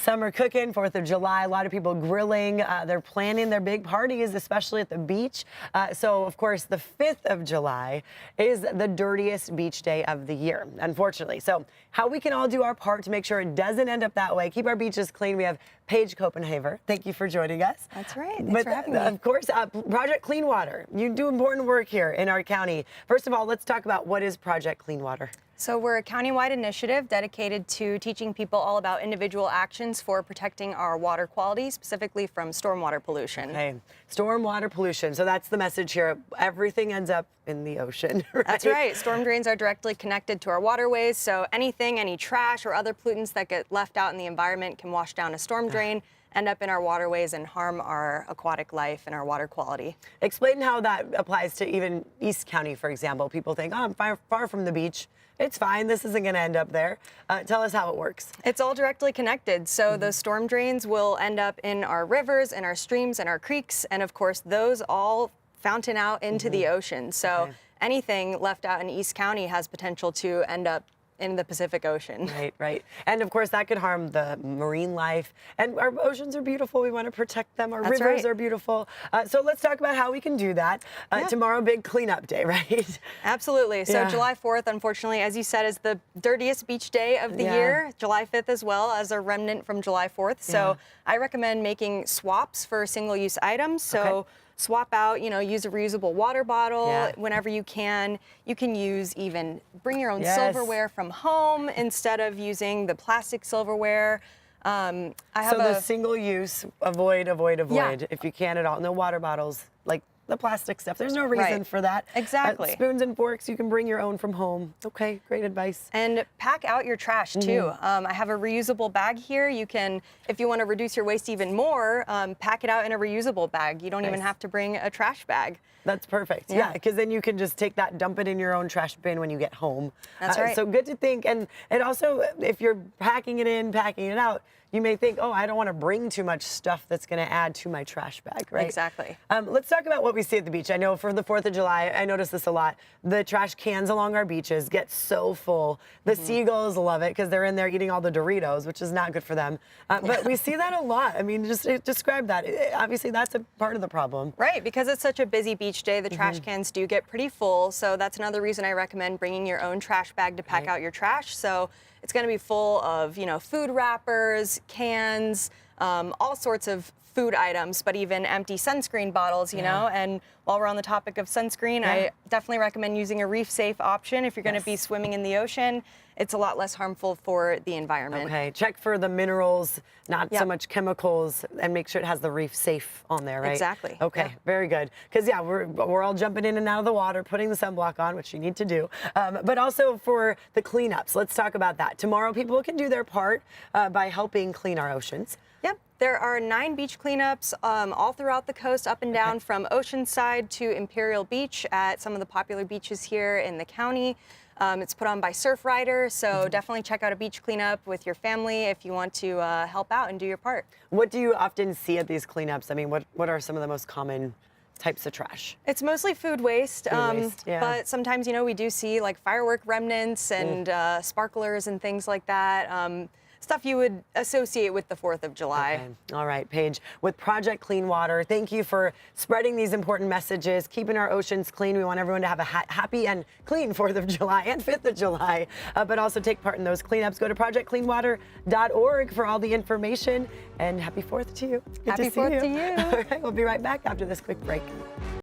Summer cooking, 4th of July, a lot of people grilling. They're planning their big parties, especially at the beach. So, of course, the 5th of July is the dirtiest beach day of the year, unfortunately. So how we can all do our part to make sure it doesn't end up that way, keep our beaches clean. We have Paige Copenhaver. Thank you for joining us. That's right. Thanks for having me. Of course, Project Clean Water. You do important work here in our county. First of all, let's talk about what is Project Clean Water. So we're a countywide initiative dedicated to teaching people all about individual actions for protecting our water quality, specifically from stormwater pollution. Okay, stormwater pollution. So that's the message here. Everything ends up in the ocean, right? That's right. Storm drains are directly connected to our waterways. So anything, any trash or other pollutants that get left out in the environment can wash down a storm drain, end up in our waterways and harm our aquatic life and our water quality. Explain how that applies to even East County, for example. People think, oh, I'm far from the beach. It's fine. This isn't going to end up there. Tell us how it works. It's all directly connected. So those storm drains will end up in our rivers and our streams and our creeks. And of course, those all fountain out into the ocean. So anything left out in East County has potential to end up in the Pacific Ocean. Right, right. And of course that could harm the marine life. And our oceans are beautiful. We want to protect them. Our rivers are beautiful. So let's talk about how we can do that. Tomorrow, big cleanup day, right? Absolutely. So July 4th, unfortunately, as you said, is the dirtiest beach day of the year. July 5th as well, as a remnant from July 4th. So I recommend making swaps for single-use items. So swap out, use a reusable water bottle whenever you can. You can bring your own silverware from home instead of using the plastic silverware. The single use, avoid. If you can at all. No water bottles, like the plastic stuff. There's no reason for that. Exactly. Spoons and forks, you can bring your own from home. Okay, great advice. And pack out your trash too. I have a reusable bag here. You can, if you want to reduce your waste even more, pack it out in a reusable bag. You don't even have to bring a trash bag. That's perfect. Yeah, because then you can just take that, dump it in your own trash bin when you get home. That's right. So good to think. And it also, if you're packing it in, packing it out, you may think, oh, I don't want to bring too much stuff that's going to add to my trash bag, right? Exactly. Let's talk about what we see at the beach. I know for the 4th of July, I notice this a lot. The trash cans along our beaches get so full. The seagulls love it because they're in there eating all the Doritos, which is not good for them. But we see that a lot. I mean, just describe that. Obviously, that's a part of the problem. Right, because it's such a busy beach day, the trash cans do get pretty full. So that's another reason I recommend bringing your own trash bag to pack out your trash. So it's going to be full of, food wrappers, cans, all sorts of food items, but even empty sunscreen bottles, And while we're on the topic of sunscreen, I definitely recommend using a Reef Safe option if you're going to be swimming in the ocean. It's a lot less harmful for the environment. Okay, check for the minerals, not so much chemicals, and make sure it has the Reef Safe on there, right? Exactly. Okay, very good. Because we're all jumping in and out of the water, putting the sunblock on, which you need to do, but also for the cleanups. Let's talk about that. Tomorrow, people can do their part by helping clean our oceans. Yep. There are 9 beach cleanups all throughout the coast, up and down from Oceanside to Imperial Beach at some of the popular beaches here in the county. It's put on by surf riders, so definitely check out a beach cleanup with your family if you want to help out and do your part. What do you often see at these cleanups? I mean, what are some of the most common types of trash? It's mostly food waste, but sometimes, we do see like firework remnants and sparklers and things like that. Stuff you would associate with the 4th of July. Okay. All right, Paige, with Project Clean Water, thank you for spreading these important messages, keeping our oceans clean. We want everyone to have a happy and clean 4th of July and 5th of July, but also take part in those cleanups. Go to projectcleanwater.org for all the information, and happy 4th to you. Good happy to see 4th you. to you. All right, we'll be right back after this quick break.